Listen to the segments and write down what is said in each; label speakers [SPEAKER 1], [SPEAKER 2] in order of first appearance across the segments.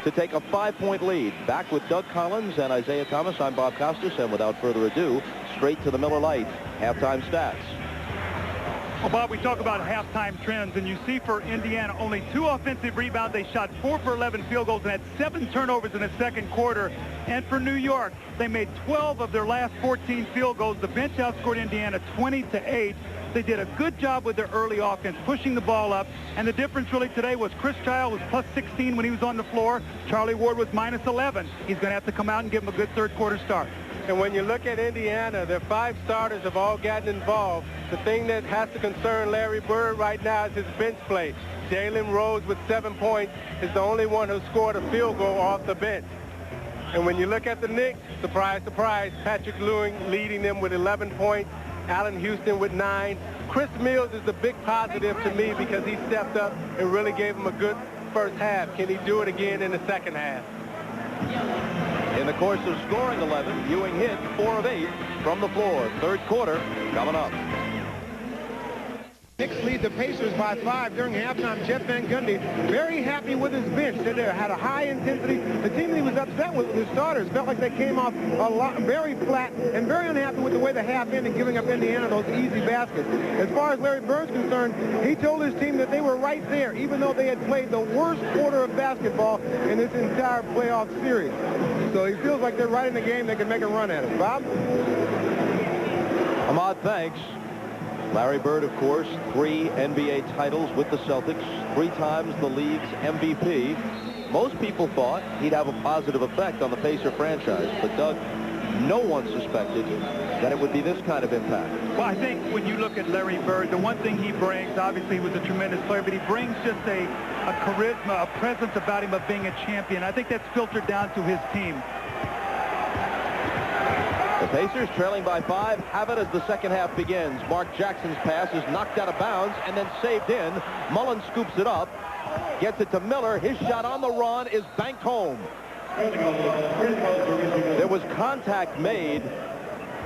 [SPEAKER 1] to take a 5-point lead. Back with Doug Collins and Isaiah Thomas, I'm Bob Costas, and without further ado, straight to the Miller Lite halftime stats.
[SPEAKER 2] Well, Bob, we talk about halftime trends, and you see for Indiana only 2 offensive rebounds. They shot 4 for 11 field goals and had 7 turnovers in the second quarter. And for New York, they made 12 of their last 14 field goals. The bench outscored Indiana 20-8. They did a good job with their early offense, pushing the ball up. And the difference really today was Chris Child was plus 16 when he was on the floor. Charlie Ward was minus 11. He's going to have to come out and give him a good third quarter start.
[SPEAKER 3] And when you look at Indiana, their 5 starters have all gotten involved. The thing that has to concern Larry Bird right now is his bench play. Jalen Rose with 7 points is the only one who scored a field goal off the bench. And when you look at the Knicks, surprise, surprise, Patrick Ewing leading them with 11 points, Allen Houston with 9. Chris Mills is the big positive to me because he stepped up and really gave him a good first half. Can he do it again in the second half?
[SPEAKER 1] In the course of scoring 11, Ewing hit 4 of 8 from the floor. Third quarter coming up.
[SPEAKER 4] Knicks lead the Pacers by 5 during halftime. Jeff Van Gundy very happy with his bench. They had a high intensity. The team that he was upset with, the starters, felt like they came off very flat and very unhappy with the way the half ended, giving up Indiana those easy baskets. As far as Larry Bird's concerned, he told his team that they were right there, even though they had played the worst quarter of basketball in this entire playoff series. So he feels like they're right in the game. They can make a run at it. Bob?
[SPEAKER 1] Ahmad, thanks. Larry Bird, of course, 3 NBA titles with the Celtics, 3 times the league's MVP. Most people thought he'd have a positive effect on the Pacer franchise, but Doug, no one suspected that it would be this kind of impact.
[SPEAKER 2] Well, I think when you look at Larry Bird, the one thing he brings, obviously he was a tremendous player, but he brings just a charisma, a presence about him of being a champion. I think that's filtered down to his team.
[SPEAKER 1] The Pacers, trailing by 5, have it as the second half begins. Mark Jackson's pass is knocked out of bounds and then saved in. Mullen scoops it up, gets it to Miller. His shot on the run is banked home. There was contact made,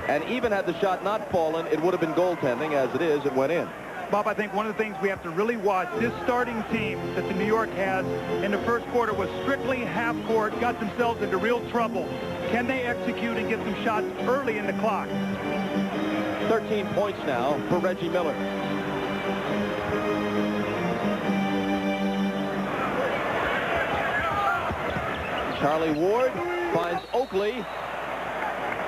[SPEAKER 1] and even had the shot not fallen, it would have been goaltending. As it is, it went in.
[SPEAKER 2] Bob, I think one of the things we have to really watch, this starting team that the New York has in the first quarter was strictly half court, got themselves into real trouble. Can they execute and get some shots early in the clock?
[SPEAKER 1] 13 points now for Reggie Miller. Charlie Ward finds Oakley.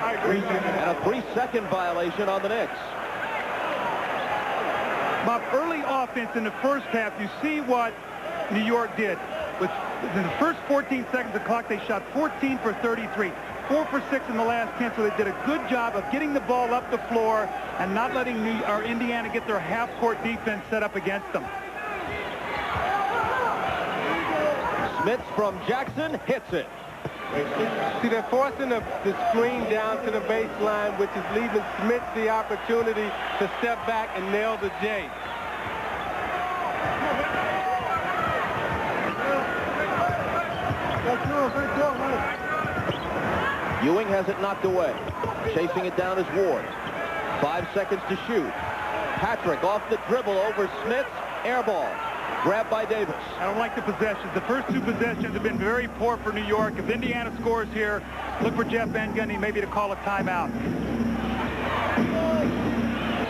[SPEAKER 1] And a 3-second violation on the Knicks.
[SPEAKER 2] Bob, early offense in the first half, you see what New York did. In the first 14 seconds of the clock, they shot 14 for 33. 4 for 6 in the last 10, so they did a good job of getting the ball up the floor and not letting Indiana get their half-court defense set up against them.
[SPEAKER 1] Smith from Jackson hits it.
[SPEAKER 3] See, they're forcing the screen down to the baseline, which is leaving Smith the opportunity to step back and nail the J.
[SPEAKER 1] Ewing has it knocked away. Chasing it down is Ward. 5 seconds to shoot. Patrick off the dribble over Smith. Air ball. Grabbed by Davis.
[SPEAKER 2] I don't like the possessions. The first 2 possessions have been very poor for New York. If Indiana scores here, look for Jeff Van Gundy maybe to call a timeout.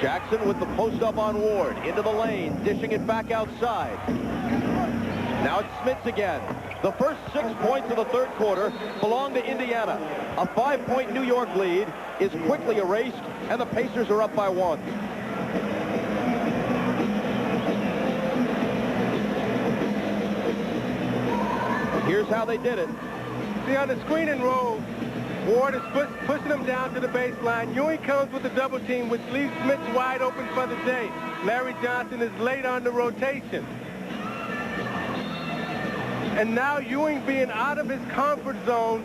[SPEAKER 1] Jackson with the post up on Ward. Into the lane. Dishing it back outside. Now it's Smith again. The first 6 points of the third quarter belong to Indiana. A 5-point New York lead is quickly erased, and the Pacers are up by 1. Here's how they did it.
[SPEAKER 3] See, on the screen and roll, Ward is pushing them down to the baseline. Ewing comes with the double team, which leaves Smith wide open for the day. Larry Johnson is late on the rotation. And now Ewing being out of his comfort zone,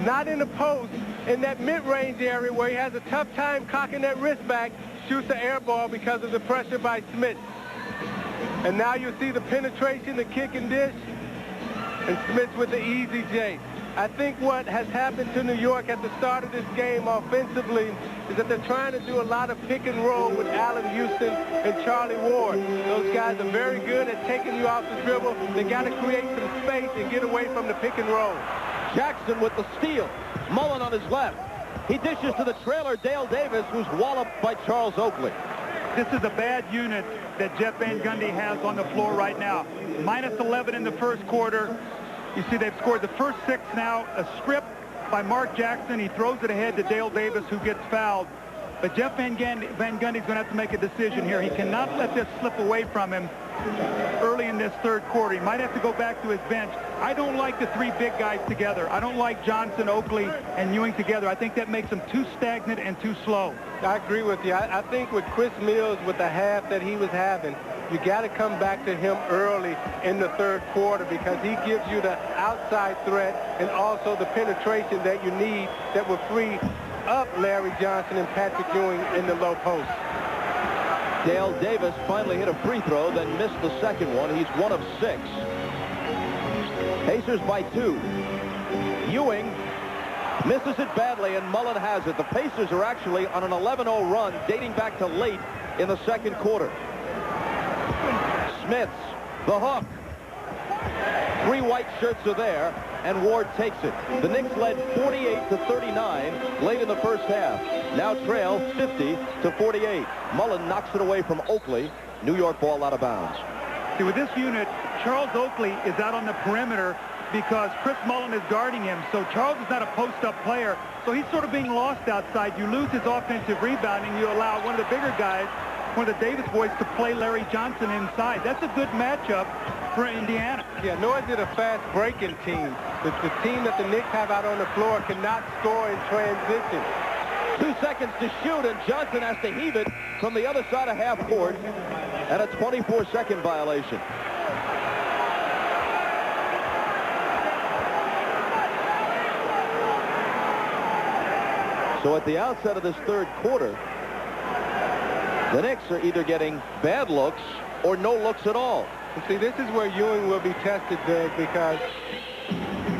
[SPEAKER 3] not in the post, in that mid-range area where he has a tough time cocking that wrist back, shoots the air ball because of the pressure by Smith. And now you see the penetration, the kick and dish, and Smith with the easy J. I think what has happened to New York at the start of this game offensively is that they're trying to do a lot of pick and roll with Allen Houston and Charlie Ward. Those guys are very good at taking you off the dribble. They got to create some space and get away from the pick and roll.
[SPEAKER 1] Jackson with the steal. Mullen on his left. He dishes to the trailer, Dale Davis, who's walloped by Charles Oakley.
[SPEAKER 2] This is a bad unit that Jeff Van Gundy has on the floor right now. Minus 11 in the first quarter. You see they've scored the first 6 now. A strip by Mark Jackson. He throws it ahead to Dale Davis, who gets fouled. But Jeff Van Gundy's going to have to make a decision here. He cannot let this slip away from him early in this third quarter. He might have to go back to his bench. I don't like the 3 big guys together. I don't like Johnson, Oakley, and Ewing together. I think that makes them too stagnant and too slow. I
[SPEAKER 3] agree with you. I think with Chris Mills, with the half that he was having, you got to come back to him early in the third quarter because he gives you the outside threat and also the penetration that you need that will free up Larry Johnson and Patrick Ewing in the low post.
[SPEAKER 1] Dale Davis finally hit a free throw, then missed the second one. He's 1 of 6. Pacers by 2. Ewing misses it badly, and Mullen has it. The Pacers are actually on an 11-0 run dating back to late in the second quarter. Smits, the hook. 3 white shirts are there, and Ward takes it. The Knicks led 48-39 late in the first half. Now trail 50-48. Mullen knocks it away from Oakley. New York ball out of bounds.
[SPEAKER 2] See, with this unit, Charles Oakley is out on the perimeter because Chris Mullen is guarding him. So Charles is not a post-up player. So he's sort of being lost outside. You lose his offensive rebounding. You allow one of the bigger guys, one of the Davis boys, to play Larry Johnson inside. That's a good matchup for Indiana.
[SPEAKER 3] Yeah, nor is it a fast-breaking team. The team that the Knicks have out on the floor cannot score in transition.
[SPEAKER 1] 2 seconds to shoot, and Johnson has to heave it from the other side of half court, and a 24-second violation. So at the outset of this third quarter, the Knicks are either getting bad looks or no looks at all.
[SPEAKER 3] And see, this is where Ewing will be tested, Doug, because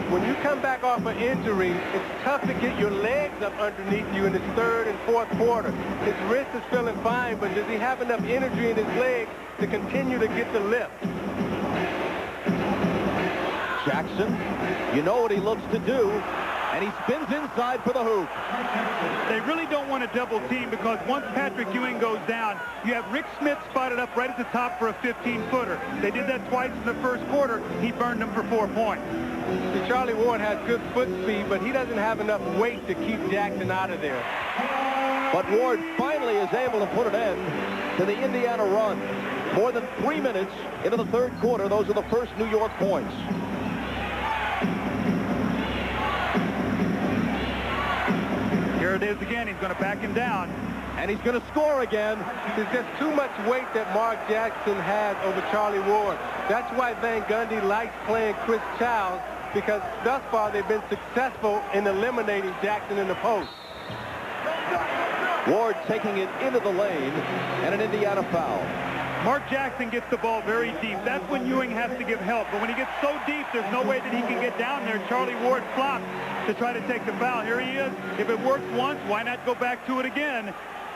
[SPEAKER 3] when you come back off an injury, it's tough to get your legs up underneath you in the third and fourth quarter. His wrist is feeling fine, but does he have enough energy in his legs to continue to get the lift?
[SPEAKER 1] Jackson, you know what he looks to do, and he spins inside for the hoop.
[SPEAKER 2] They really don't want to double team because once Patrick Ewing goes down, you have Rick Smith spotted up right at the top for a 15-footer. They did that twice in the first quarter. He burned them for 4 points.
[SPEAKER 3] Charlie Ward has good foot speed, but he doesn't have enough weight to keep Jackson out of there.
[SPEAKER 1] But Ward finally is able to put an end to the Indiana run. More than 3 minutes into the third quarter, those are the first New York points.
[SPEAKER 2] Here it is again. He's going to back him down.
[SPEAKER 1] And he's going to score again.
[SPEAKER 3] There's just too much weight that Mark Jackson has over Charlie Ward. That's why Van Gundy likes playing Chris Childs, because thus far they've been successful in eliminating Jackson in the post.
[SPEAKER 1] Ward taking it into the lane, and an Indiana foul.
[SPEAKER 2] Mark Jackson gets the ball very deep. That's when Ewing has to give help. But when he gets so deep, there's no way that he can get down there. Charlie Ward flops to try to take the foul. Here he is. If it works once, why not go back to it again?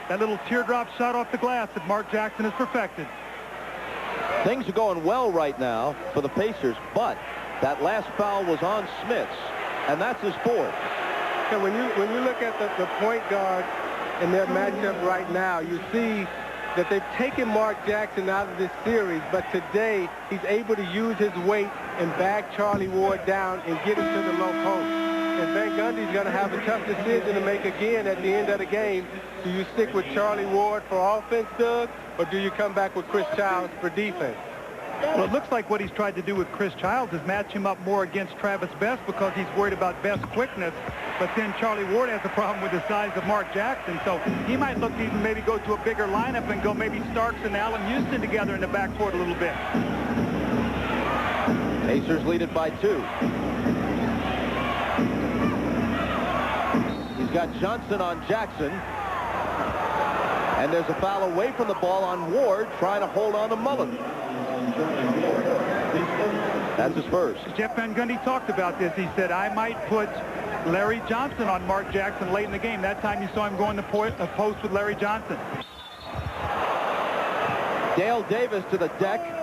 [SPEAKER 2] That little teardrop shot off the glass that Mark Jackson has perfected.
[SPEAKER 1] Things are going well right now for the Pacers, but that last foul was on Smits, and that's his 4th.
[SPEAKER 3] So when you look at the point guards in their matchup right now, you see that they've taken Mark Jackson out of this series, but today he's able to use his weight and back Charlie Ward down and get him to the low post. And Van Gundy's going to have a tough decision to make again at the end of the game. Do you stick with Charlie Ward for offense, Doug, or do you come back with Chris Childs for defense?
[SPEAKER 2] Well, it looks like what he's tried to do with Chris Childs is match him up more against Travis Best because he's worried about Best's quickness. But then Charlie Ward has a problem with the size of Mark Jackson. So he might look to even maybe go to a bigger lineup and go maybe Starks and Allen Houston together in the backcourt a little bit.
[SPEAKER 1] Pacers lead it by 2. He's got Johnson on Jackson. And there's a foul away from the ball on Ward, trying to hold on to Mullen. That's his first.
[SPEAKER 2] Jeff Van Gundy talked about this. He said, I might put Larry Johnson on Mark Jackson late in the game. That time you saw him going to post with Larry Johnson.
[SPEAKER 1] Dale Davis to the deck.